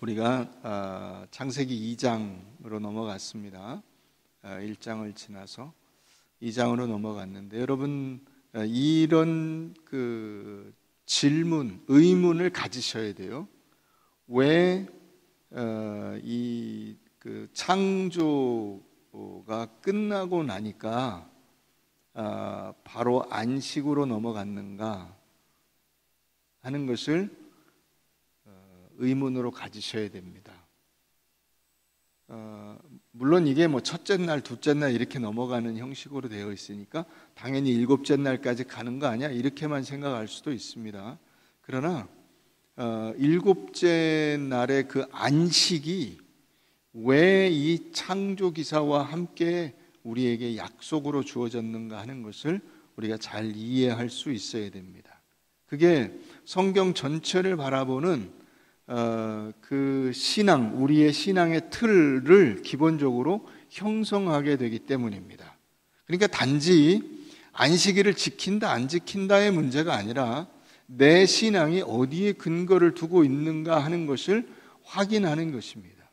우리가 창세기 2장으로 넘어갔습니다. 1장을 지나서 2장으로 넘어갔는데 여러분 이런 그 질문, 의문을 가지셔야 돼요. 왜 이 그 창조가 끝나고 나니까 바로 안식으로 넘어갔는가 하는 것을 의문으로 가지셔야 됩니다. 물론 이게 뭐 첫째 날, 둘째 날 이렇게 넘어가는 형식으로 되어 있으니까 당연히 일곱째 날까지 가는 거 아니야? 이렇게만 생각할 수도 있습니다. 그러나 일곱째 날의 그 안식이 왜 이 창조 기사와 함께 우리에게 약속으로 주어졌는가 하는 것을 우리가 잘 이해할 수 있어야 됩니다. 그게 성경 전체를 바라보는 그 신앙, 우리의 신앙의 틀을 기본적으로 형성하게 되기 때문입니다. 그러니까 단지 안식일을 지킨다 안 지킨다의 문제가 아니라 내 신앙이 어디에 근거를 두고 있는가 하는 것을 확인하는 것입니다.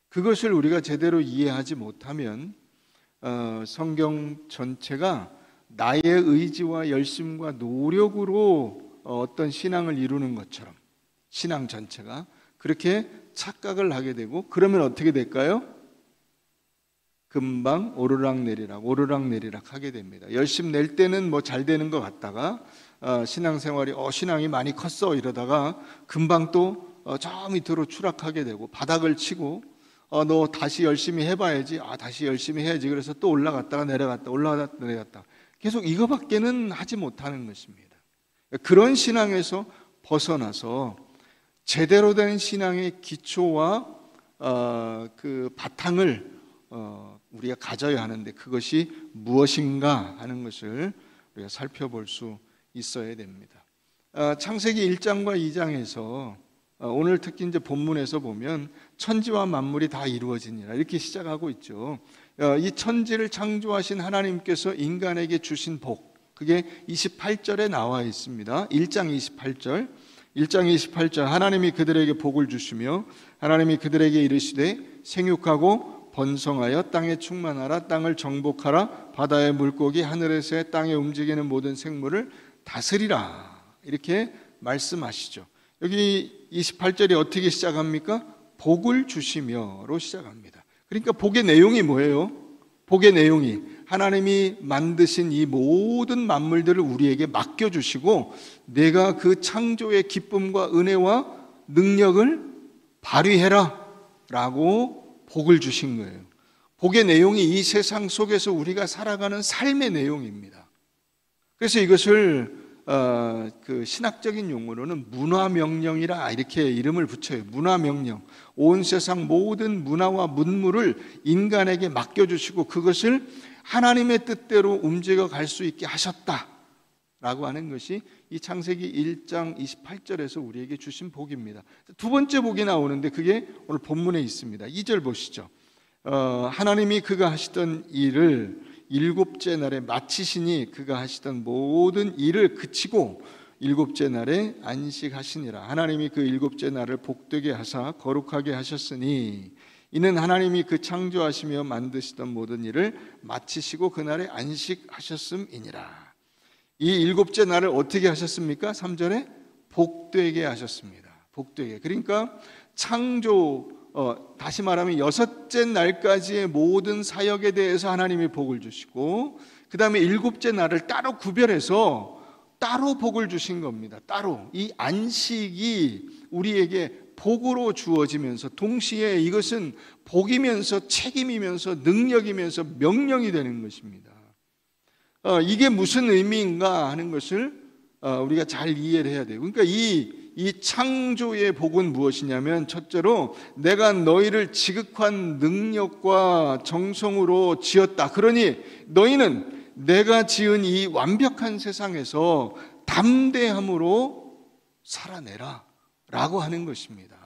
그것을 우리가 제대로 이해하지 못하면 성경 전체가 나의 의지와 열심과 노력으로 어떤 신앙을 이루는 것처럼 신앙 전체가 그렇게 착각을 하게 되고, 그러면 어떻게 될까요? 금방 오르락내리락 하게 됩니다. 열심 낼 때는 뭐 잘 되는 것 같다가 신앙생활이 신앙이 많이 컸어 이러다가 금방 또 저 밑으로 추락하게 되고, 바닥을 치고 너 다시 열심히 해봐야지, 다시 열심히 해야지, 그래서 또 올라갔다가 내려갔다 올라갔다 내려갔다 계속 이거밖에는 하지 못하는 것입니다. 그런 신앙에서 벗어나서 제대로 된 신앙의 기초와 그 바탕을 우리가 가져야 하는데 그것이 무엇인가 하는 것을 우리가 살펴볼 수 있어야 됩니다. 창세기 1장과 2장에서 오늘 특히 이제 본문에서 보면 천지와 만물이 다 이루어지니라 이렇게 시작하고 있죠. 이 천지를 창조하신 하나님께서 인간에게 주신 복, 그게 28절에 나와 있습니다. 1장 28절 하나님이 그들에게 복을 주시며 하나님이 그들에게 이르시되 생육하고 번성하여 땅에 충만하라, 땅을 정복하라, 바다의 물고기, 하늘에서의 땅에 움직이는 모든 생물을 다스리라 이렇게 말씀하시죠. 여기 28절이 어떻게 시작합니까? 복을 주시며로 시작합니다. 그러니까 복의 내용이 뭐예요? 복의 내용이 하나님이 만드신 이 모든 만물들을 우리에게 맡겨주시고 내가 그 창조의 기쁨과 은혜와 능력을 발휘해라 라고 복을 주신 거예요. 복의 내용이 이 세상 속에서 우리가 살아가는 삶의 내용입니다. 그래서 이것을 그 신학적인 용어로는 문화명령이라 이렇게 이름을 붙여요. 문화명령. 온 세상 모든 문화와 문물을 인간에게 맡겨주시고 그것을 하나님의 뜻대로 움직여 갈 수 있게 하셨다라고 하는 것이 이 창세기 1장 28절에서 우리에게 주신 복입니다. 두 번째 복이 나오는데 그게 오늘 본문에 있습니다. 2절 보시죠. 하나님이 그가 하시던 일을 일곱째 날에 마치시니 그가 하시던 모든 일을 그치고 일곱째 날에 안식하시니라. 하나님이 그 일곱째 날을 복되게 하사 거룩하게 하셨으니 이는 하나님이 그 창조하시며 만드시던 모든 일을 마치시고 그날에 안식하셨음이니라. 이 일곱째 날을 어떻게 하셨습니까? 3절에 복되게 하셨습니다. 복되게. 그러니까 창조, 다시 말하면 여섯째 날까지의 모든 사역에 대해서 하나님이 복을 주시고 그 다음에 일곱째 날을 따로 구별해서 따로 복을 주신 겁니다. 따로 이 안식이 우리에게 복으로 주어지면서 동시에 이것은 복이면서 책임이면서 능력이면서 명령이 되는 것입니다. 이게 무슨 의미인가 하는 것을 우리가 잘 이해를 해야 돼요. 그러니까 이 창조의 복은 무엇이냐면 첫째로 내가 너희를 지극한 능력과 정성으로 지었다. 그러니 너희는 내가 지은 이 완벽한 세상에서 담대함으로 살아내라 라고 하는 것입니다.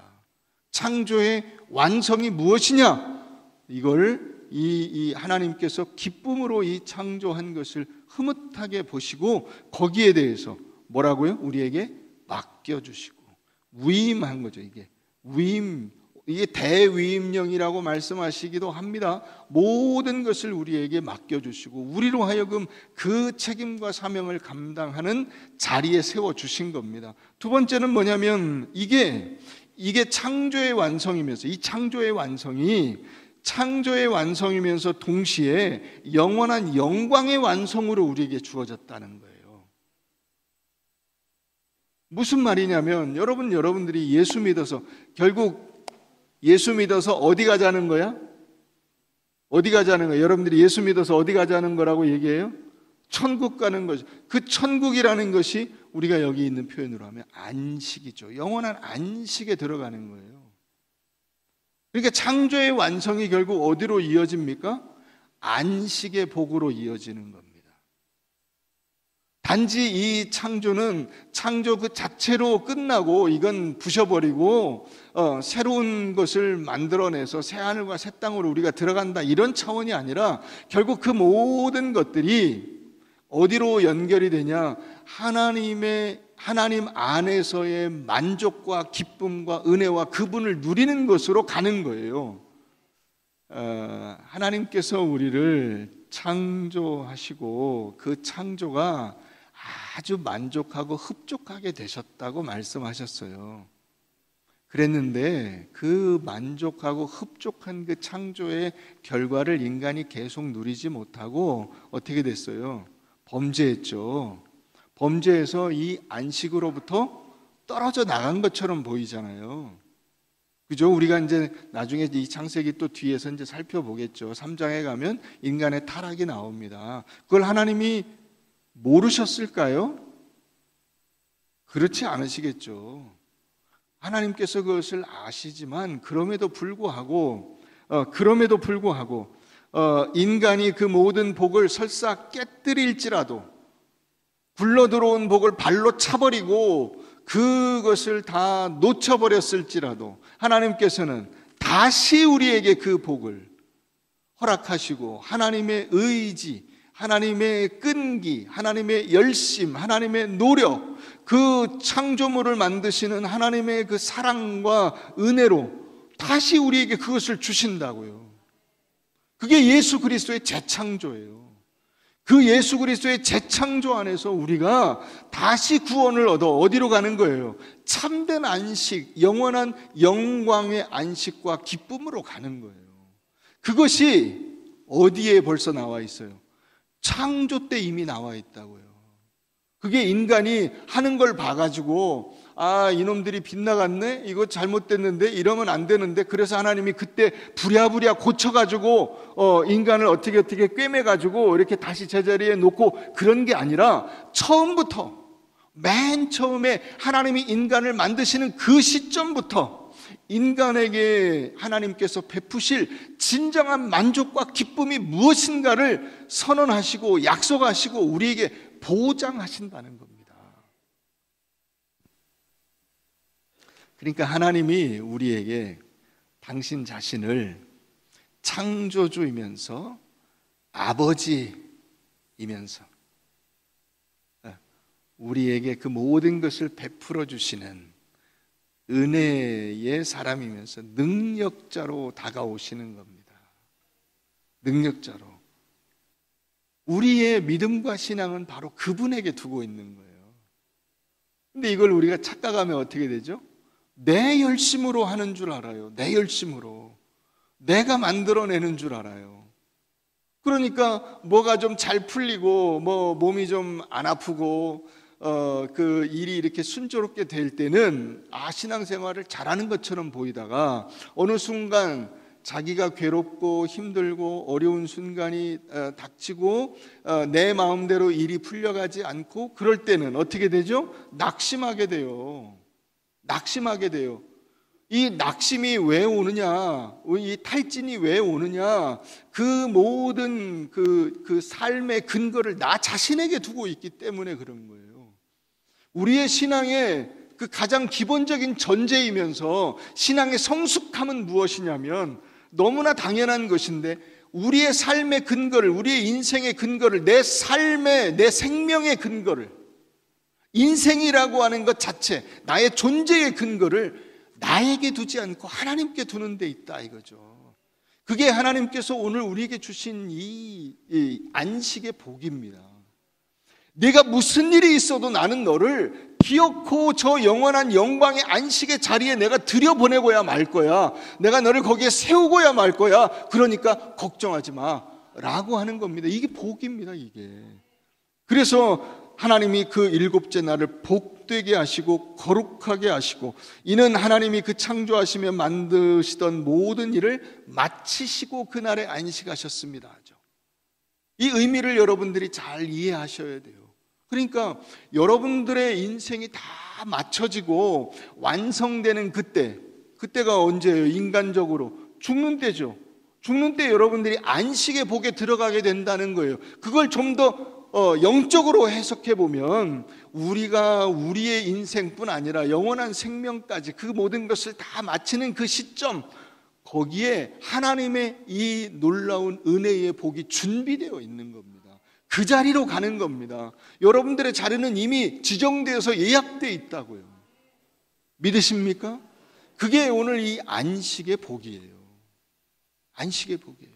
창조의 완성이 무엇이냐? 이걸 이 하나님께서 기쁨으로 이 창조한 것을 흐뭇하게 보시고 거기에 대해서 뭐라고요? 우리에게 맡겨주시고 위임한 거죠. 이게 위임, 이게 대위임령이라고 말씀하시기도 합니다. 모든 것을 우리에게 맡겨주시고 우리로 하여금 그 책임과 사명을 감당하는 자리에 세워주신 겁니다. 두 번째는 뭐냐면 이게 창조의 완성이면서, 이 창조의 완성이면서 동시에 영원한 영광의 완성으로 우리에게 주어졌다는 거예요. 무슨 말이냐면 여러분들이 예수 믿어서, 결국 예수 믿어서 어디 가자는 거야? 어디 가자는 거야? 여러분들이 예수 믿어서 어디 가자는 거라고 얘기해요? 천국 가는 거죠. 그 천국이라는 것이 우리가 여기 있는 표현으로 하면 안식이죠. 영원한 안식에 들어가는 거예요. 그러니까 창조의 완성이 결국 어디로 이어집니까? 안식의 복으로 이어지는 겁니다. 단지 이 창조는 창조 그 자체로 끝나고 이건 부셔버리고 새로운 것을 만들어내서 새 하늘과 새 땅으로 우리가 들어간다, 이런 차원이 아니라 결국 그 모든 것들이 어디로 연결이 되냐? 하나님 안에서의 만족과 기쁨과 은혜와 그분을 누리는 것으로 가는 거예요. 하나님께서 우리를 창조하시고 그 창조가 아주 만족하고 흡족하게 되셨다고 말씀하셨어요. 그랬는데 그 만족하고 흡족한 그 창조의 결과를 인간이 계속 누리지 못하고 어떻게 됐어요? 범죄했죠. 범죄해서 이 안식으로부터 떨어져 나간 것처럼 보이잖아요. 그죠? 우리가 이제 나중에 이 창세기 또 뒤에서 이제 살펴보겠죠. 3장에 가면 인간의 타락이 나옵니다. 그걸 하나님이 모르셨을까요? 그렇지 않으시겠죠. 하나님께서 그것을 아시지만 그럼에도 불구하고 인간이 그 모든 복을 설사 깨뜨릴지라도, 굴러들어온 복을 발로 차버리고 그것을 다 놓쳐버렸을지라도 하나님께서는 다시 우리에게 그 복을 허락하시고 하나님의 의지, 하나님의 끈기, 하나님의 열심, 하나님의 노력, 그 창조물을 만드시는 하나님의 그 사랑과 은혜로 다시 우리에게 그것을 주신다고요. 그게 예수 그리스도의 재창조예요. 그 예수 그리스도의 재창조 안에서 우리가 다시 구원을 얻어 어디로 가는 거예요? 참된 안식, 영원한 영광의 안식과 기쁨으로 가는 거예요. 그것이 어디에 벌써 나와 있어요? 창조 때 이미 나와 있다고요. 그게 인간이 하는 걸 봐가지고 이놈들이 빗나갔네? 이거 잘못됐는데? 이러면 안 되는데? 그래서 하나님이 그때 부랴부랴 고쳐가지고 인간을 어떻게 꿰매가지고 이렇게 다시 제자리에 놓고, 그런 게 아니라 처음부터, 맨 처음에 하나님이 인간을 만드시는 그 시점부터 인간에게 하나님께서 베푸실 진정한 만족과 기쁨이 무엇인가를 선언하시고 약속하시고 우리에게 보장하신다는 겁니다. 그러니까 하나님이 우리에게 당신 자신을 창조주이면서 아버지이면서 우리에게 그 모든 것을 베풀어 주시는 은혜의 사람이면서 능력자로 다가오시는 겁니다. 능력자로. 우리의 믿음과 신앙은 바로 그분에게 두고 있는 거예요. 근데 이걸 우리가 착각하면 어떻게 되죠? 내 열심으로 하는 줄 알아요. 내 열심으로. 내가 만들어내는 줄 알아요. 그러니까 뭐가 좀 잘 풀리고 몸이 좀 안 아프고 그 일이 이렇게 순조롭게 될 때는 신앙생활을 잘하는 것처럼 보이다가 어느 순간 자기가 괴롭고 힘들고 어려운 순간이 닥치고 내 마음대로 일이 풀려가지 않고 그럴 때는 어떻게 되죠? 낙심하게 돼요. 이 낙심이 왜 오느냐, 이 탈진이 왜 오느냐, 그 모든 그 삶의 근거를 나 자신에게 두고 있기 때문에 그런 거예요. 우리의 신앙의 그 가장 기본적인 전제이면서 신앙의 성숙함은 무엇이냐면 너무나 당연한 것인데, 우리의 삶의 근거를, 우리의 인생의 근거를, 내 생명의 근거를, 인생이라고 하는 것 자체, 나의 존재의 근거를 나에게 두지 않고 하나님께 두는 데 있다 이거죠. 그게 하나님께서 오늘 우리에게 주신 이 안식의 복입니다. 내가 무슨 일이 있어도 나는 너를 기어코 저 영원한 영광의 안식의 자리에 내가 들여보내고야 말 거야. 내가 너를 거기에 세우고야 말 거야. 그러니까 걱정하지 마 라고 하는 겁니다. 이게 복입니다, 이게. 그래서 하나님이 그 일곱째 날을 복되게 하시고 거룩하게 하시고, 이는 하나님이 그 창조하시며 만드시던 모든 일을 마치시고 그날에 안식하셨습니다 하죠. 이 의미를 여러분들이 잘 이해하셔야 돼요. 그러니까 여러분들의 인생이 다 맞춰지고 완성되는 그때가 언제예요? 인간적으로 죽는 때죠. 죽는 때 여러분들이 안식의 복에 들어가게 된다는 거예요. 그걸 좀 더 영적으로 해석해 보면 우리가 우리의 인생뿐 아니라 영원한 생명까지 그 모든 것을 다 마치는 그 시점, 거기에 하나님의 이 놀라운 은혜의 복이 준비되어 있는 겁니다. 그 자리로 가는 겁니다. 여러분들의 자리는 이미 지정되어서 예약되어 있다고요. 믿으십니까? 그게 오늘 이 안식의 복이에요. 안식의 복이에요.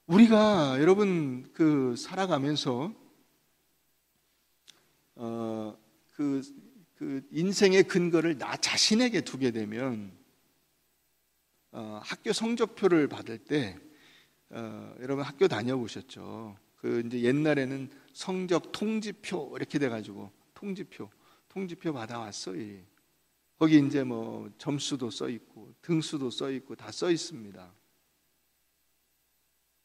우리가 여러분 살아가면서 인생의 근거를 나 자신에게 두게 되면 학교 성적표를 받을 때 여러분 학교 다녀보셨죠? 이제 옛날에는 성적 통지표 이렇게 돼가지고 통지표 받아왔어. 거기 이제 뭐 점수도 써 있고 등수도 써 있고 다 써 있습니다.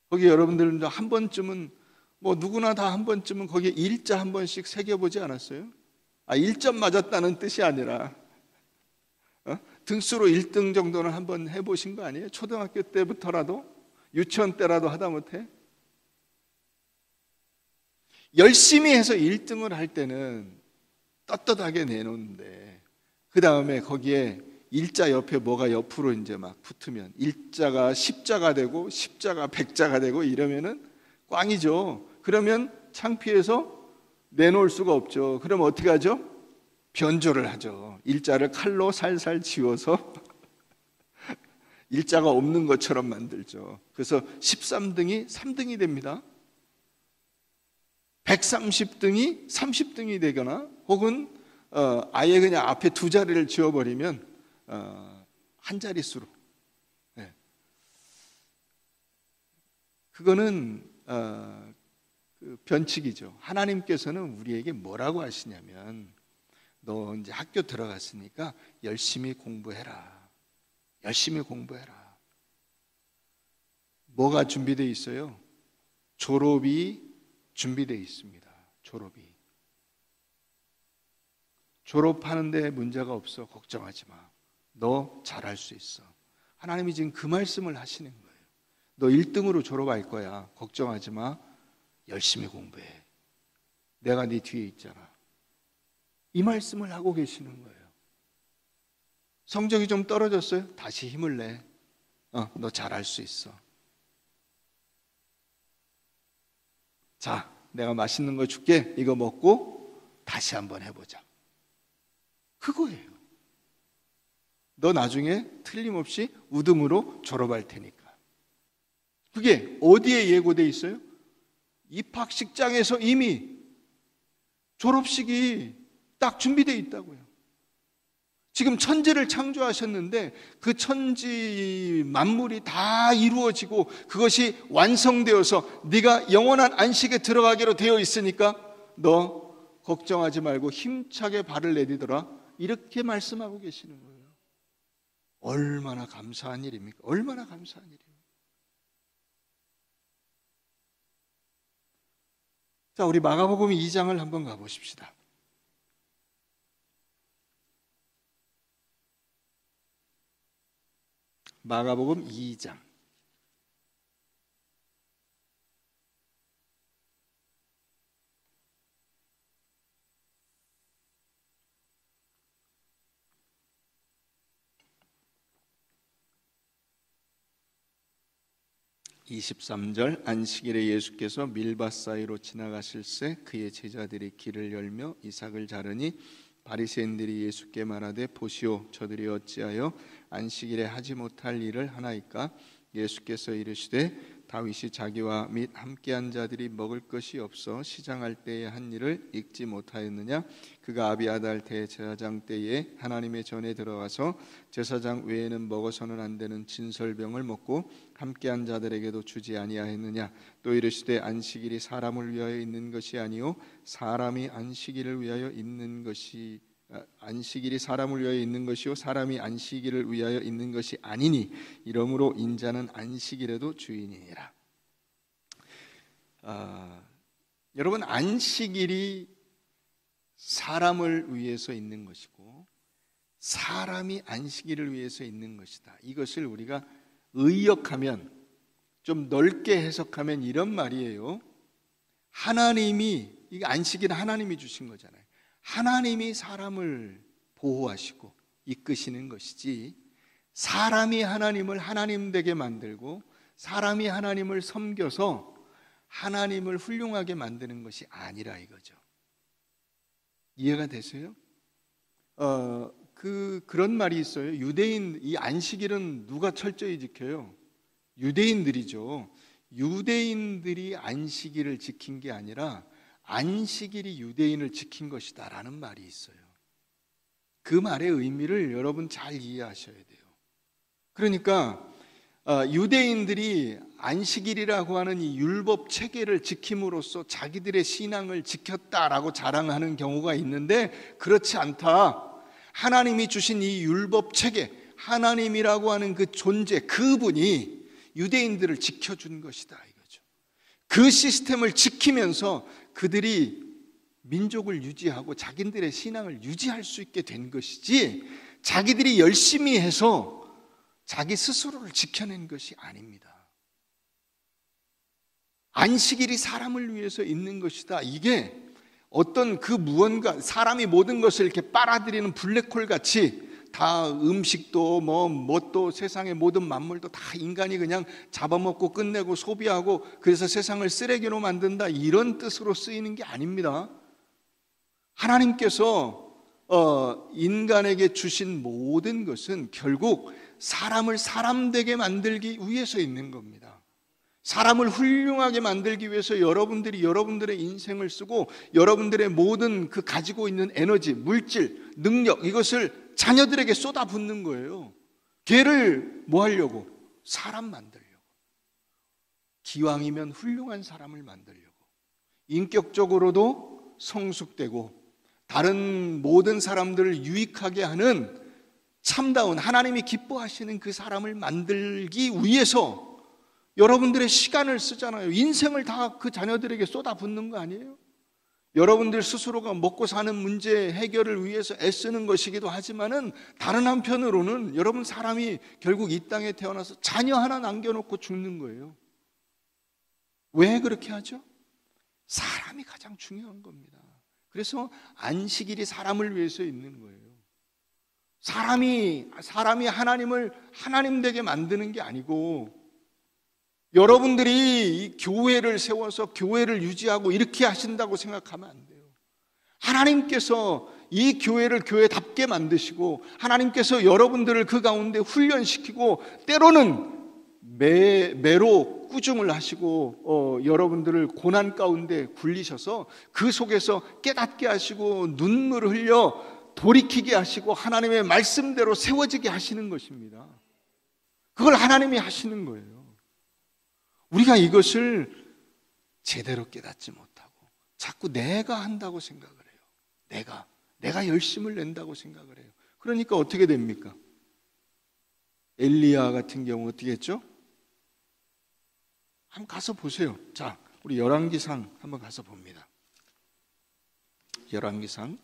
거기 여러분들은 한 번쯤은 뭐 누구나 다 한 번쯤은 거기에 일자 한 번씩 새겨보지 않았어요? 1점 맞았다는 뜻이 아니라 등수로 1등 정도는 한번 해보신 거 아니에요? 초등학교 때부터라도, 유치원 때라도 하다못해 열심히 해서 1등을 할 때는 떳떳하게 내놓는데, 그 다음에 거기에 일자 옆에 뭐가 옆으로 이제 막 붙으면 일자가 십자가 되고 십자가 백자가 되고 이러면은 꽝이죠. 그러면 창피해서 내놓을 수가 없죠. 그럼 어떻게 하죠? 변조를 하죠. 일자를 칼로 살살 지워서 일자가 없는 것처럼 만들죠. 그래서 13등이 3등이 됩니다. 130등이 30등이 되거나, 혹은 아예 그냥 앞에 두 자리를 지워버리면 한 자릿수로. 네. 그거는 변칙이죠. 하나님께서는 우리에게 뭐라고 하시냐면, 너 이제 학교 들어갔으니까 열심히 공부해라. 열심히 공부해라. 뭐가 준비되어 있어요? 졸업이 준비되어 있습니다. 졸업하는데 문제가 없어. 걱정하지 마. 너 잘할 수 있어. 하나님이 지금 그 말씀을 하시는 거예요. 너 1등으로 졸업할 거야. 걱정하지 마. 열심히 공부해. 내가 네 뒤에 있잖아. 이 말씀을 하고 계시는 거예요. 성적이 좀 떨어졌어요? 다시 힘을 내. 너 잘할 수 있어. 자, 내가 맛있는 거 줄게. 이거 먹고 다시 한번 해보자. 그거예요. 너 나중에 틀림없이 우등으로 졸업할 테니까. 그게 어디에 예고돼 있어요? 입학식장에서 이미 졸업식이 딱 준비되어 있다고요. 지금 천지를 창조하셨는데 그 천지 만물이 다 이루어지고 그것이 완성되어서 네가 영원한 안식에 들어가기로 되어 있으니까 너 걱정하지 말고 힘차게 발을 내디더라. 이렇게 말씀하고 계시는 거예요. 얼마나 감사한 일입니까? 얼마나 감사한 일입니까? 자, 우리 마가복음 2장을 한번 가보십시다. 마가복음 2장. (23절) 안식일에 예수께서 밀밭 사이로 지나가실새 그의 제자들이 길을 열며 이삭을 자르니 바리새인들이 예수께 말하되 보시오 저들이 어찌하여 안식일에 하지 못할 일을 하나이까? 예수께서 이르시되 다윗이 자기와 및 함께한 자들이 먹을 것이 없어 시장할 때에 한 일을 읽지 못하였느냐? 그가 아비아달 대제사장 때에 하나님의 전에 들어가서 제사장 외에는 먹어서는 안 되는 진설병을 먹고 함께한 자들에게도 주지 아니하였느냐? 또 이르시되 안식일이 사람을 위하여 있는 것이 아니요 사람이 안식일을 위하여 있는 것이 안식일이 사람을 위하여 있는 것이요 사람이 안식일을 위하여 있는 것이 아니니 이러므로 인자는 안식일에도 주인이니라. 여러분, 안식일이 사람을 위해서 있는 것이고 사람이 안식일을 위해서 있는 것이다. 이것을 우리가 의역하면, 좀 넓게 해석하면 이런 말이에요. 하나님이, 이 안식일은 하나님이 주신 거잖아요. 하나님이 사람을 보호하시고 이끄시는 것이지 사람이 하나님을 하나님 되게 만들고 사람이 하나님을 섬겨서 하나님을 훌륭하게 만드는 것이 아니라 이거죠. 이해가 되세요? 그런 말이 있어요. 유대인, 이 안식일은 누가 철저히 지켜요? 유대인들이죠. 유대인들이 안식일을 지킨 게 아니라 안식일이 유대인을 지킨 것이다 라는 말이 있어요. 그 말의 의미를 여러분 잘 이해하셔야 돼요. 그러니까 유대인들이 안식일이라고 하는 이 율법 체계를 지킴으로써 자기들의 신앙을 지켰다라고 자랑하는 경우가 있는데 그렇지 않다. 하나님이 주신 이 율법 체계, 하나님이라고 하는 그 존재, 그분이 유대인들을 지켜준 것이다 이거죠. 그 시스템을 지키면서 그들이 민족을 유지하고 자기들의 신앙을 유지할 수 있게 된 것이지 자기들이 열심히 해서 자기 스스로를 지켜낸 것이 아닙니다. 안식일이 사람을 위해서 있는 것이다. 이게 어떤 그 무언가, 사람이 모든 것을 이렇게 빨아들이는 블랙홀 같이 다 음식도 뭣도 세상의 모든 만물도 다 인간이 그냥 잡아먹고 끝내고 소비하고 그래서 세상을 쓰레기로 만든다 이런 뜻으로 쓰이는 게 아닙니다. 하나님께서 인간에게 주신 모든 것은 결국 사람을 사람 되게 만들기 위해서 있는 겁니다. 사람을 훌륭하게 만들기 위해서 여러분들이 여러분들의 인생을 쓰고 여러분들의 모든 그 가지고 있는 에너지, 물질, 능력 이것을 자녀들에게 쏟아붓는 거예요. 걔를 뭐 하려고? 사람 만들려고. 기왕이면 훌륭한 사람을 만들려고. 인격적으로도 성숙되고 다른 모든 사람들을 유익하게 하는 참다운 하나님이 기뻐하시는 그 사람을 만들기 위해서 여러분들의 시간을 쓰잖아요. 인생을 다 그 자녀들에게 쏟아붓는 거 아니에요? 여러분들 스스로가 먹고 사는 문제 해결을 위해서 애쓰는 것이기도 하지만은 다른 한편으로는 여러분 사람이 결국 이 땅에 태어나서 자녀 하나 남겨놓고 죽는 거예요. 왜 그렇게 하죠? 사람이 가장 중요한 겁니다. 그래서 안식일이 사람을 위해서 있는 거예요. 사람이 하나님을 하나님 되게 만드는 게 아니고 여러분들이 이 교회를 세워서 교회를 유지하고 이렇게 하신다고 생각하면 안 돼요. 하나님께서 이 교회를 교회답게 만드시고 하나님께서 여러분들을 그 가운데 훈련시키고 때로는 매로 꾸중을 하시고 여러분들을 고난 가운데 굴리셔서 그 속에서 깨닫게 하시고 눈물을 흘려 돌이키게 하시고 하나님의 말씀대로 세워지게 하시는 것입니다. 그걸 하나님이 하시는 거예요. 우리가 이것을 제대로 깨닫지 못하고 자꾸 내가 한다고 생각을 해요. 내가 열심을 낸다고 생각을 해요. 그러니까 어떻게 됩니까? 엘리야 같은 경우 어떻게 했죠? 한번 가서 보세요. 자, 우리 열왕기상 한번 가서 봅니다. 열왕기상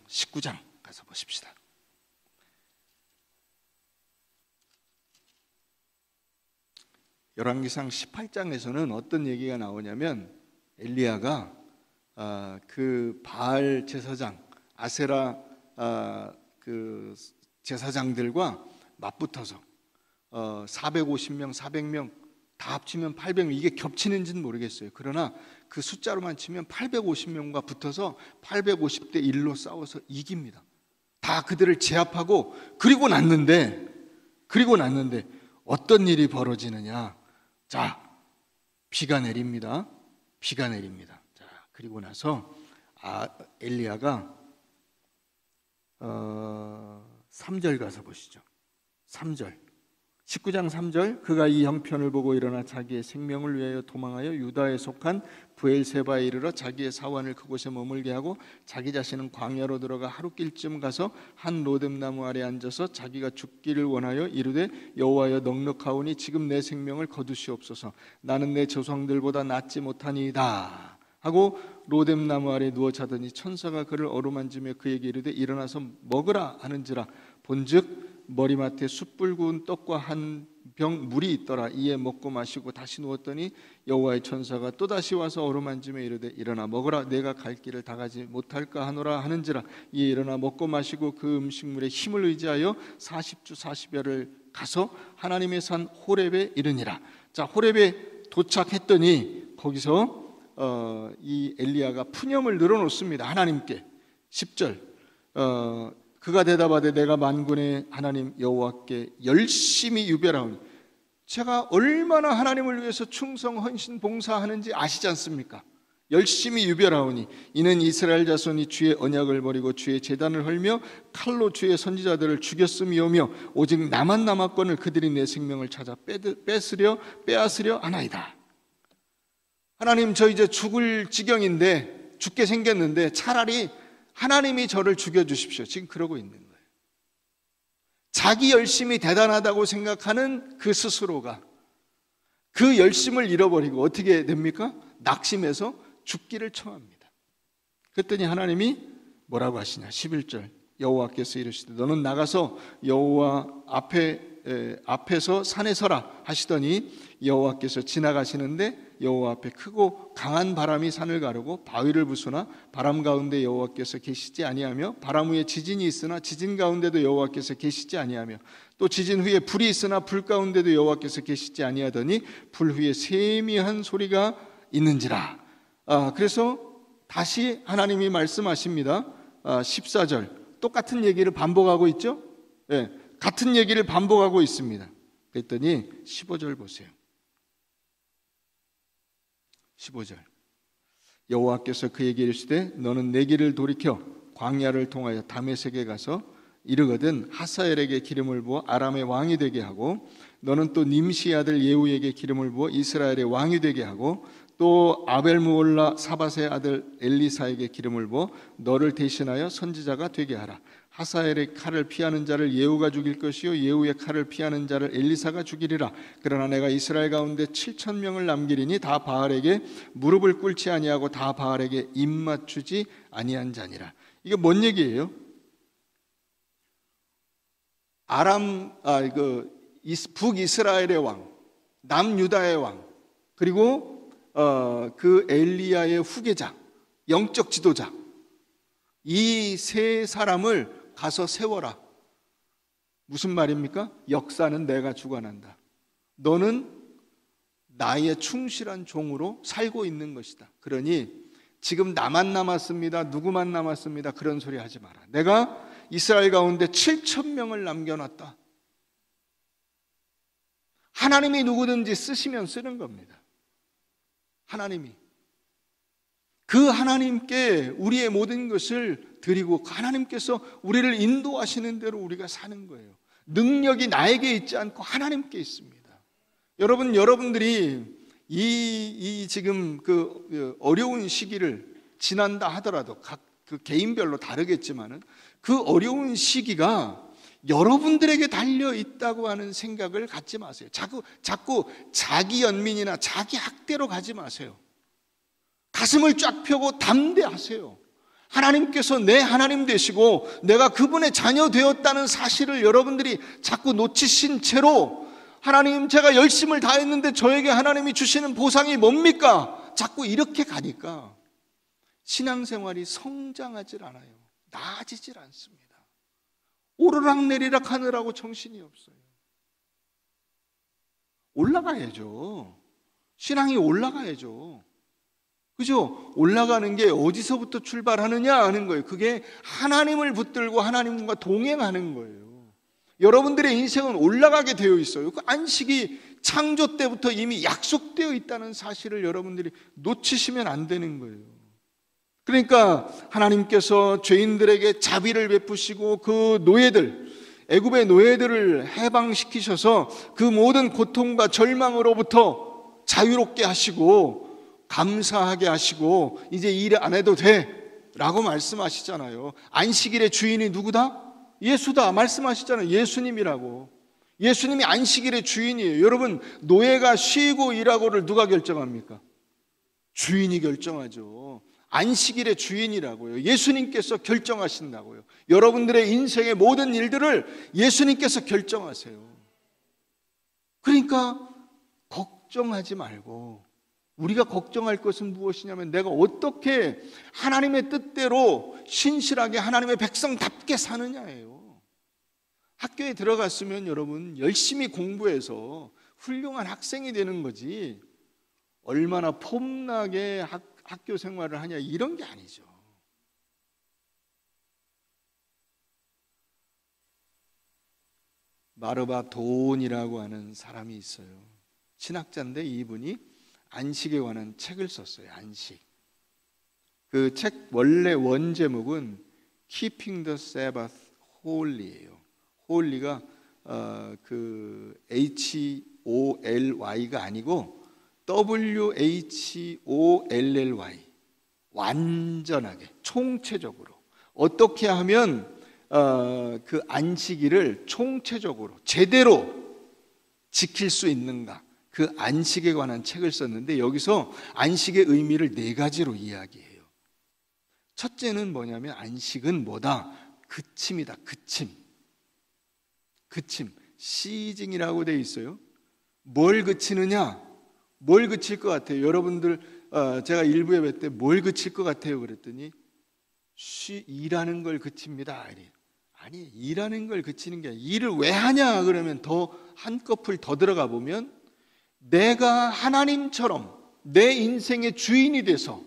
19장 가서 보십시다. 열왕기상 18장에서는 어떤 얘기가 나오냐면 엘리야가 그 바알 제사장 아세라 그 제사장들과 맞붙어서 450명 400명 다 합치면 800명, 이게 겹치는지는 모르겠어요. 그러나 그 숫자로만 치면 850명과 붙어서 850대 1로 싸워서 이깁니다. 다 그들을 제압하고 그리고 났는데 어떤 일이 벌어지느냐? 자, 비가 내립니다. 비가 내립니다. 자, 그리고 나서 엘리야가 3절 가서 보시죠. 3절 19장 3절 그가 이 형편을 보고 일어나 자기의 생명을 위하여 도망하여 유다에 속한 브엘세바에 이르러 자기의 사원을 그곳에 머물게 하고 자기 자신은 광야로 들어가 하루길쯤 가서 한 로뎀나무 아래 앉아서 자기가 죽기를 원하여 이르되 여호와여 넉넉하오니 지금 내 생명을 거두시옵소서. 나는 내 조상들보다 낫지 못하니이다 하고 로뎀나무 아래 누워 자더니 천사가 그를 어루만지며 그에게 이르되 일어나서 먹으라 하는지라. 본즉 머리맡에 숯불 구운 떡과 한 병 물이 있더라. 이에 먹고 마시고 다시 누웠더니 여호와의 천사가 또다시 와서 어루만지며 이르되 일어나 먹으라. 내가 갈 길을 다 가지 못할까 하노라 하는지라. 이에 일어나 먹고 마시고 그 음식물에 힘을 의지하여 40주 40여를 가서 하나님의 산 호렙에 이르니라. 자, 호렙에 도착했더니 거기서 이 엘리야가 푸념을 늘어놓습니다. 하나님께 10절 그가 대답하되 내가 만군의 하나님 여호와께 열심히 유별하오니. 제가 얼마나 하나님을 위해서 충성 헌신 봉사하는지 아시지 않습니까? 열심히 유별하오니 이는 이스라엘 자손이 주의 언약을 버리고 주의 제단을 헐며 칼로 주의 선지자들을 죽였음이오며 오직 나만 남았거늘 그들이 내 생명을 찾아 빼앗으려 하나이다. 하나님, 저 이제 죽을 지경인데, 죽게 생겼는데 차라리 하나님이 저를 죽여주십시오. 지금 그러고 있는 거예요. 자기 열심이 대단하다고 생각하는 그 스스로가 그 열심을 잃어버리고 어떻게 됩니까? 낙심해서 죽기를 청합니다. 그랬더니 하나님이 뭐라고 하시냐? 11절 여호와께서 이르시되 너는 나가서 여호와 앞에서 산에 서라 하시더니 여호와께서 지나가시는데 여호와 앞에 크고 강한 바람이 산을 가르고 바위를 부수나 바람 가운데 여호와께서 계시지 아니하며 바람 후에 지진이 있으나 지진 가운데도 여호와께서 계시지 아니하며 또 지진 후에 불이 있으나 불 가운데도 여호와께서 계시지 아니하더니 불 후에 세미한 소리가 있는지라. 그래서 다시 하나님이 말씀하십니다. 14절 똑같은 얘기를 반복하고 있죠. 네, 같은 얘기를 반복하고 있습니다. 그랬더니 15절 보세요. 15절 여호와께서 그에게 이르시되 너는 내 길을 돌이켜 광야를 통하여 다메섹에 가서 이르거든 하사엘에게 기름을 부어 아람의 왕이 되게 하고 너는 또 님시 아들 예후에게 기름을 부어 이스라엘의 왕이 되게 하고 또 아벨무올라 사밧의 아들 엘리사에게 기름을 부어 너를 대신하여 선지자가 되게 하라. 하사엘의 칼을 피하는 자를 예후가 죽일 것이요 예후의 칼을 피하는 자를 엘리사가 죽이리라. 그러나 내가 이스라엘 가운데 7,000명을 남기리니 다 바알에게 무릎을 꿇지 아니하고 다 바알에게 입 맞추지 아니한 자니라. 이게 뭔 얘기예요? 북이스라엘의 왕, 남유다의 왕, 그리고 그 엘리야의 후계자, 영적 지도자, 이 세 사람을 가서 세워라. 무슨 말입니까? 역사는 내가 주관한다. 너는 나의 충실한 종으로 살고 있는 것이다. 그러니 지금 나만 남았습니다, 누구만 남았습니다, 그런 소리 하지 마라. 내가 이스라엘 가운데 7,000명을 남겨놨다. 하나님이 누구든지 쓰시면 쓰는 겁니다. 하나님이 그 하나님께 우리의 모든 것을 드리고 하나님께서 우리를 인도하시는 대로 우리가 사는 거예요. 능력이 나에게 있지 않고 하나님께 있습니다. 여러분들이 이 지금 그 어려운 시기를 지난다 하더라도 각 그 개인별로 다르겠지만은 그 어려운 시기가 여러분들에게 달려 있다고 하는 생각을 갖지 마세요. 자꾸 자기 연민이나 자기 학대로 가지 마세요. 가슴을 쫙 펴고 담대하세요. 하나님께서 내 하나님 되시고 내가 그분의 자녀 되었다는 사실을 여러분들이 자꾸 놓치신 채로 하나님, 제가 열심을 다했는데 저에게 하나님이 주시는 보상이 뭡니까? 자꾸 이렇게 가니까 신앙생활이 성장하질 않아요. 나아지질 않습니다. 오르락내리락 하느라고 정신이 없어요. 올라가야죠. 신앙이 올라가야죠. 그죠? 올라가는 게 어디서부터 출발하느냐 하는 거예요. 그게 하나님을 붙들고 하나님과 동행하는 거예요. 여러분들의 인생은 올라가게 되어 있어요. 그 안식이 창조 때부터 이미 약속되어 있다는 사실을 여러분들이 놓치시면 안 되는 거예요. 그러니까 하나님께서 죄인들에게 자비를 베푸시고 그 노예들, 애굽의 노예들을 해방시키셔서 그 모든 고통과 절망으로부터 자유롭게 하시고 감사하게 하시고 이제 일 안 해도 돼 라고 말씀하시잖아요. 안식일의 주인이 누구다? 예수다 말씀하시잖아요. 예수님이라고. 예수님이 안식일의 주인이에요. 여러분, 노예가 쉬고 일하고를 누가 결정합니까? 주인이 결정하죠. 안식일의 주인이라고요. 예수님께서 결정하신다고요. 여러분들의 인생의 모든 일들을 예수님께서 결정하세요. 그러니까 걱정하지 말고, 우리가 걱정할 것은 무엇이냐면 내가 어떻게 하나님의 뜻대로 신실하게 하나님의 백성답게 사느냐예요. 학교에 들어갔으면 여러분 열심히 공부해서 훌륭한 학생이 되는 거지 얼마나 폼나게 학교 생활을 하냐 이런 게 아니죠. 마르바 돈이라고 하는 사람이 있어요. 신학자인데 이분이 안식에 관한 책을 썼어요. 안식. 그 책 원래 원제목은 Keeping the Sabbath Holy예요. Holy가 그 HOLY가 아니고 WHOLLY, 완전하게 총체적으로 어떻게 하면 그 안식일을 총체적으로 제대로 지킬 수 있는가, 그 안식에 관한 책을 썼는데 여기서 안식의 의미를 4가지로 이야기해요. 첫째는 뭐냐면 안식은 뭐다? 그침이다. 그침. 시징이라고 돼 있어요. 뭘 그치느냐? 뭘 그칠 것 같아요? 여러분들 제가 일부에 뵐 때 뭘 그칠 것 같아요? 그랬더니 일하는 걸 그칩니다. 아니, 일하는 걸 그치는 게 아니라 일을 왜 하냐 그러면 더 한꺼풀 더 들어가 보면 내가 하나님처럼 내 인생의 주인이 돼서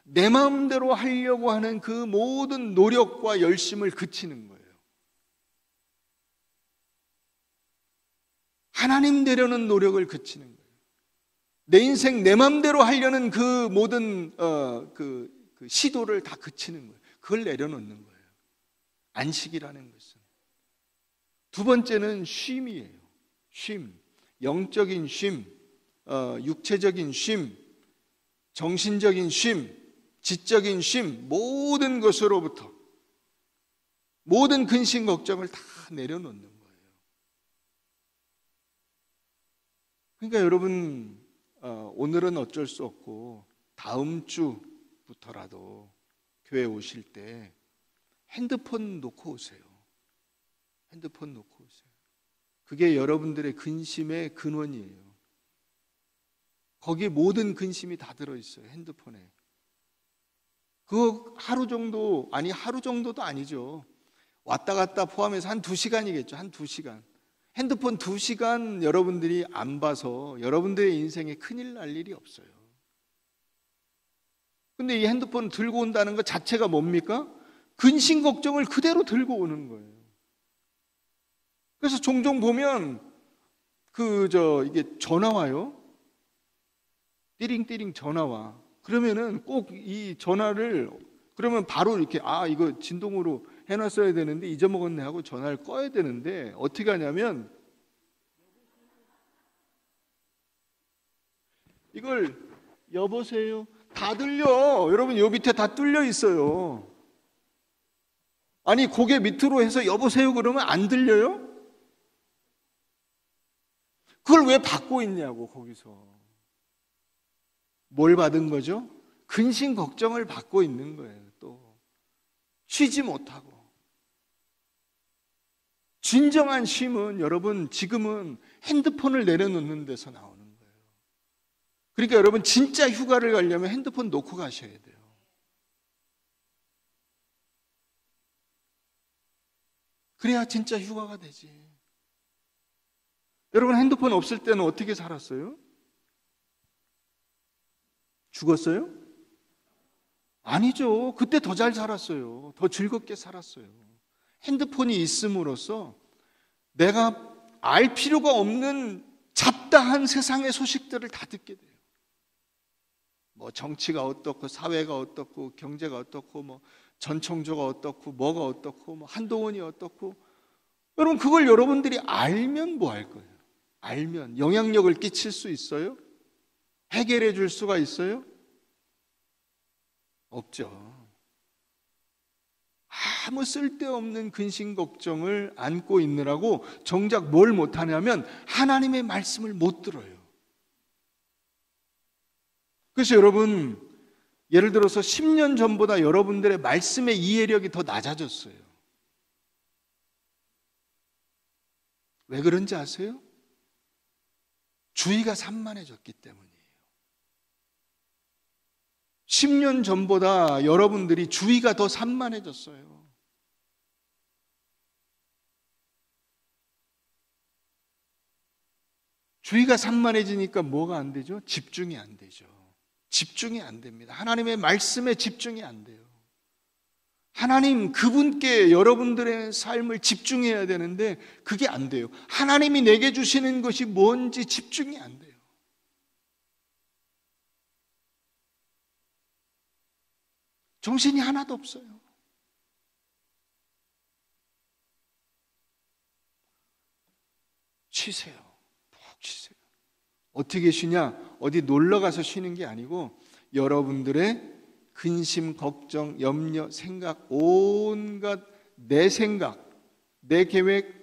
내 마음대로 하려고 하는 그 모든 노력과 열심을 그치는 거예요. 하나님 되려는 노력을 그치는 거예요. 내 인생 내 마음대로 하려는 그 모든 그 시도를 다 그치는 거예요. 그걸 내려놓는 거예요. 안식이라는 것은. 두 번째는 쉼이에요. 쉼, 영적인 쉼, 육체적인 쉼, 정신적인 쉼, 지적인 쉼, 모든 것으로부터 모든 근심 걱정을 다 내려놓는 거예요. 그러니까 여러분 오늘은 어쩔 수 없고 다음 주부터라도 교회 오실 때 핸드폰 놓고 오세요. 핸드폰 놓고 오세요. 그게 여러분들의 근심의 근원이에요. 거기에 모든 근심이 다 들어있어요. 핸드폰에. 그거 하루 정도도 아니죠. 왔다 갔다 포함해서 한 2시간이겠죠. 한 2시간. 핸드폰 2시간 여러분들이 안 봐서 여러분들의 인생에 큰일 날 일이 없어요. 근데 이 핸드폰을 들고 온다는 것 자체가 뭡니까? 근심 걱정을 그대로 들고 오는 거예요. 그래서 종종 보면 이게 전화 와요. 띠링띠링 전화 와. 그러면은 꼭 이 전화를 그러면 바로 이렇게 이거 진동으로 해놨어야 되는데 잊어먹었네 하고 전화를 꺼야 되는데 어떻게 하냐면 이걸 여보세요? 다 들려. 여러분 요 밑에 다 뚫려 있어요. 아니 고개 밑으로 해서 여보세요 그러면 안 들려요? 그걸 왜 받고 있냐고 거기서. 뭘 받은 거죠? 근심 걱정을 받고 있는 거예요. 또 쉬지 못하고. 진정한 쉼은 여러분 지금은 핸드폰을 내려놓는 데서 나오는 거예요. 그러니까 여러분 진짜 휴가를 가려면 핸드폰 놓고 가셔야 돼요. 그래야 진짜 휴가가 되지. 여러분 핸드폰 없을 때는 어떻게 살았어요? 죽었어요? 아니죠. 그때 더 잘 살았어요. 더 즐겁게 살았어요. 핸드폰이 있음으로써 내가 알 필요가 없는 잡다한 세상의 소식들을 다 듣게 돼요. 뭐 정치가 어떻고 사회가 어떻고 경제가 어떻고 뭐 전청조가 어떻고 뭐가 어떻고 뭐 한동훈이 어떻고, 여러분 그걸 여러분들이 알면 뭐 할 거예요? 알면 영향력을 끼칠 수 있어요? 해결해 줄 수가 있어요? 없죠. 아무 쓸데없는 근심 걱정을 안고 있느라고 정작 뭘 못하냐면 하나님의 말씀을 못 들어요. 그래서 여러분, 예를 들어서 10년 전보다 여러분들의 말씀의 이해력이 더 낮아졌어요. 왜 그런지 아세요? 주의가 산만해졌기 때문이에요. 10년 전보다 여러분들이 주의가 더 산만해졌어요. 주의가 산만해지니까 뭐가 안 되죠? 집중이 안 되죠. 집중이 안 됩니다. 하나님의 말씀에 집중이 안 돼요. 하나님 그분께 여러분들의 삶을 집중해야 되는데 그게 안 돼요. 하나님이 내게 주시는 것이 뭔지 집중이 안 돼요. 정신이 하나도 없어요. 쉬세요. 푹 쉬세요. 어떻게 쉬냐? 어디 놀러 가서 쉬는 게 아니고 여러분들의 근심, 걱정, 염려, 생각, 온갖 내 생각, 내 계획,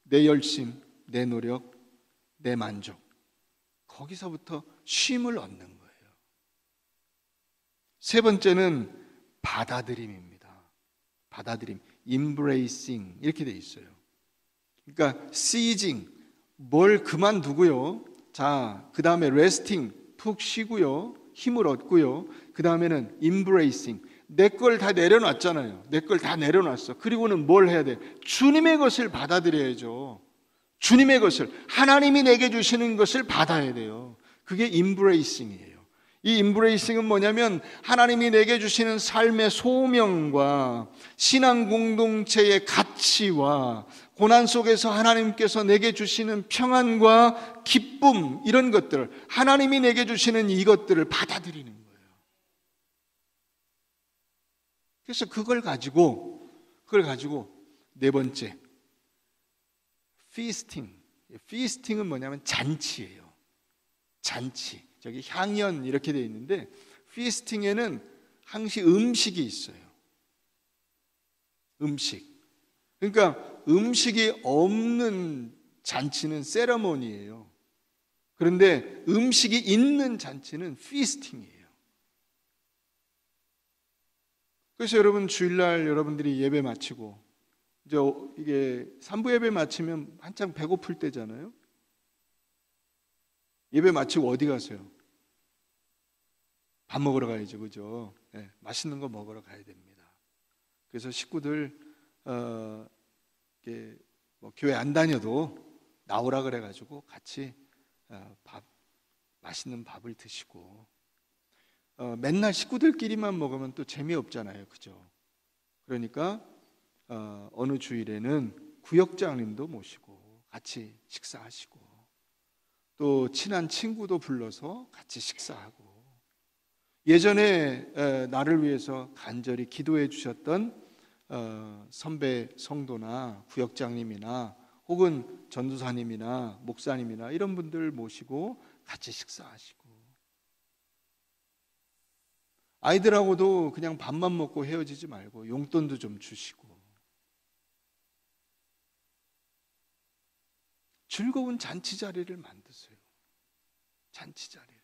내 열심, 내 노력, 내 만족, 거기서부터 쉼을 얻는 거예요. 세 번째는 받아들임입니다. 받아들임, embracing 이렇게 돼 있어요. 그러니까 seizing, 뭘 그만두고요. 자, 그 다음에 resting, 푹 쉬고요. 힘을 얻고요. 그 다음에는 embracing, 내 걸 다 내려놨잖아요. 내 걸 다 내려놨어. 그리고는 뭘 해야 돼? 주님의 것을 받아들여야죠. 주님의 것을, 하나님이 내게 주시는 것을 받아야 돼요. 그게 embracing이에요. 이 embracing은 뭐냐면 하나님이 내게 주시는 삶의 소명과 신앙 공동체의 가치와 고난 속에서 하나님께서 내게 주시는 평안과 기쁨, 이런 것들을, 하나님이 내게 주시는 이것들을 받아들이는 거예요. 그래서 그걸 가지고 네 번째, feasting. feasting은 뭐냐면 잔치예요. 잔치. 저기 향연 이렇게 되어 있는데 feasting에는 항시 음식이 있어요. 음식. 그러니까 음식이 없는 잔치는 세레모니예요. 그런데 음식이 있는 잔치는 feasting이에요. 그래서 여러분 주일날 여러분들이 예배 마치고 이제 이게 3부 예배 마치면 한창 배고플 때잖아요. 예배 마치고 어디 가세요? 밥 먹으러 가야죠, 그죠? 네, 맛있는 거 먹으러 가야 됩니다. 그래서 식구들 뭐 교회 안 다녀도 나오라 그래가지고 같이 맛있는 밥을 드시고, 맨날 식구들끼리만 먹으면 또 재미없잖아요, 그죠? 그러니까 어느 주일에는 구역장님도 모시고 같이 식사하시고, 또 친한 친구도 불러서 같이 식사하고, 예전에 나를 위해서 간절히 기도해 주셨던 선배 성도나 구역장님이나 혹은 전도사님이나 목사님이나 이런 분들 모시고 같이 식사하시고, 아이들하고도 그냥 밥만 먹고 헤어지지 말고 용돈도 좀 주시고, 즐거운 잔치 자리를 만드세요. 잔치 자리를.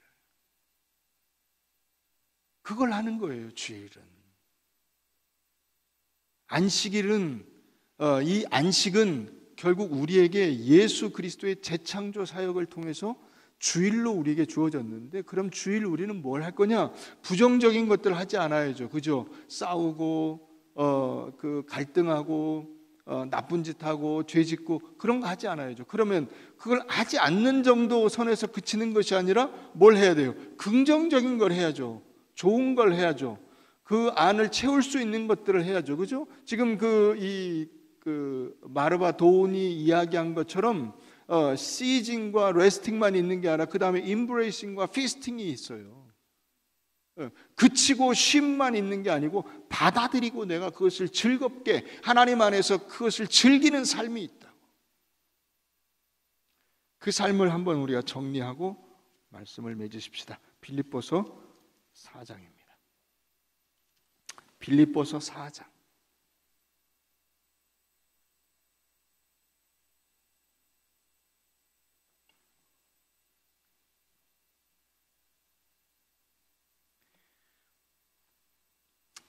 그걸 하는 거예요, 주일은. 안식일은 이 안식은 결국 우리에게 예수 그리스도의 재창조 사역을 통해서 주일로 우리에게 주어졌는데, 그럼 주일 우리는 뭘 할 거냐? 부정적인 것들 하지 않아야죠, 그죠? 싸우고 그 갈등하고 나쁜 짓 하고 죄 짓고 그런 거 하지 않아야죠. 그러면 그걸 하지 않는 정도 선에서 그치는 것이 아니라 뭘 해야 돼요? 긍정적인 걸 해야죠. 좋은 걸 해야죠. 그 안을 채울 수 있는 것들을 해야죠. 그죠? 지금 마르바 도온이 이야기한 것처럼 시징과 레스팅만 있는 게 아니라 그 다음에 임브레이싱과 피스팅이 있어요. 그치고 쉼만 있는 게 아니고 받아들이고 내가 그것을 즐겁게 하나님 안에서 그것을 즐기는 삶이 있다고. 그 삶을 한번 우리가 정리하고 말씀을 맺으십시다. 빌립보서 4장입니다. 빌립보서 4장.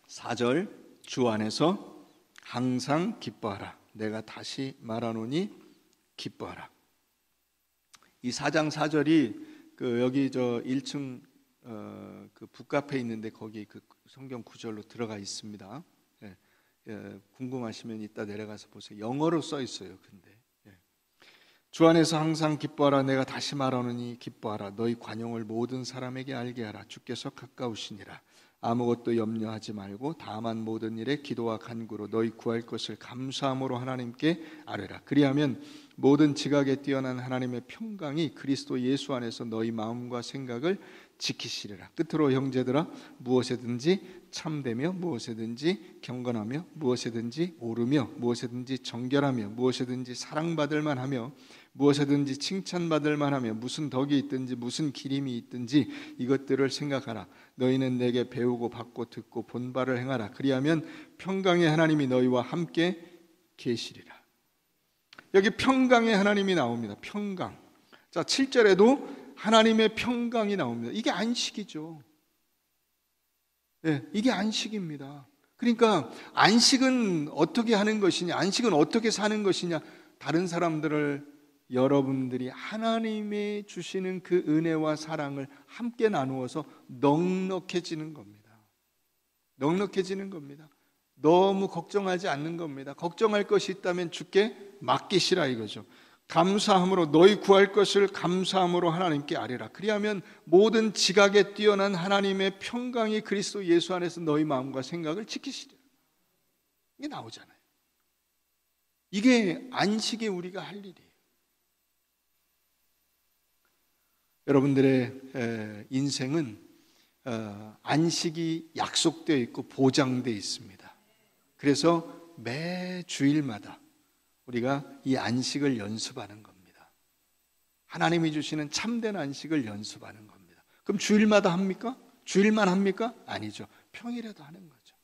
(4절) 주 안에서 항상 기뻐하라. 내가 다시 말하노니 기뻐하라. 이 4장 4절이 여기 1층 그 북카페에 있는데 거기 그 성경 구절로 들어가 있습니다. 궁금하시면 이따 내려가서 보세요. 영어로 써 있어요. 근데 주 안에서 항상 기뻐하라. 내가 다시 말하노니 기뻐하라. 너희 관용을 모든 사람에게 알게 하라. 주께서 가까우시니라. 아무것도 염려하지 말고 다만 모든 일에 기도와 간구로 너희 구할 것을 감사함으로 하나님께 아뢰라. 그리하면 모든 지각에 뛰어난 하나님의 평강이 그리스도 예수 안에서 너희 마음과 생각을 지키시리라. 끝으로 형제들아, 무엇에든지 참되며 무엇에든지 경건하며 무엇에든지 오르며 무엇에든지 정결하며 무엇에든지 사랑받을 만하며 무엇에든지 칭찬받을 만하며 무슨 덕이 있든지 무슨 기림이 있든지 이것들을 생각하라. 너희는 내게 배우고 받고 듣고 본 바를 행하라. 그리하면 평강의 하나님이 너희와 함께 계시리라. 여기 평강의 하나님이 나옵니다. 평강. 자, 7절에도 하나님의 평강이 나옵니다. 이게 안식이죠. 이게 안식입니다. 그러니까 안식은 어떻게 하는 것이냐, 안식은 어떻게 사는 것이냐, 다른 사람들을 여러분들이 하나님이 주시는 그 은혜와 사랑을 함께 나누어서 넉넉해지는 겁니다. 넉넉해지는 겁니다. 너무 걱정하지 않는 겁니다. 걱정할 것이 있다면 주께 맡기시라 이거죠. 감사함으로 너희 구할 것을 감사함으로 하나님께 아뢰라. 그리하면 모든 지각에 뛰어난 하나님의 평강이 그리스도 예수 안에서 너희 마음과 생각을 지키시리라. 이게 나오잖아요. 이게 안식이 우리가 할 일이에요. 여러분들의 인생은 안식이 약속되어 있고 보장되어 있습니다. 그래서 매 주일마다 우리가 이 안식을 연습하는 겁니다. 하나님이 주시는 참된 안식을 연습하는 겁니다. 그럼 주일마다 합니까? 주일만 합니까? 아니죠. 평일에도 하는 거죠.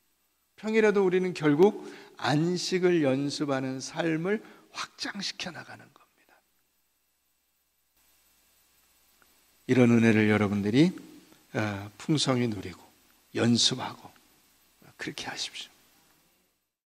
평일에도 우리는 결국 안식을 연습하는 삶을 확장시켜 나가는 겁니다. 이런 은혜를 여러분들이 풍성히 누리고 연습하고 그렇게 하십시오.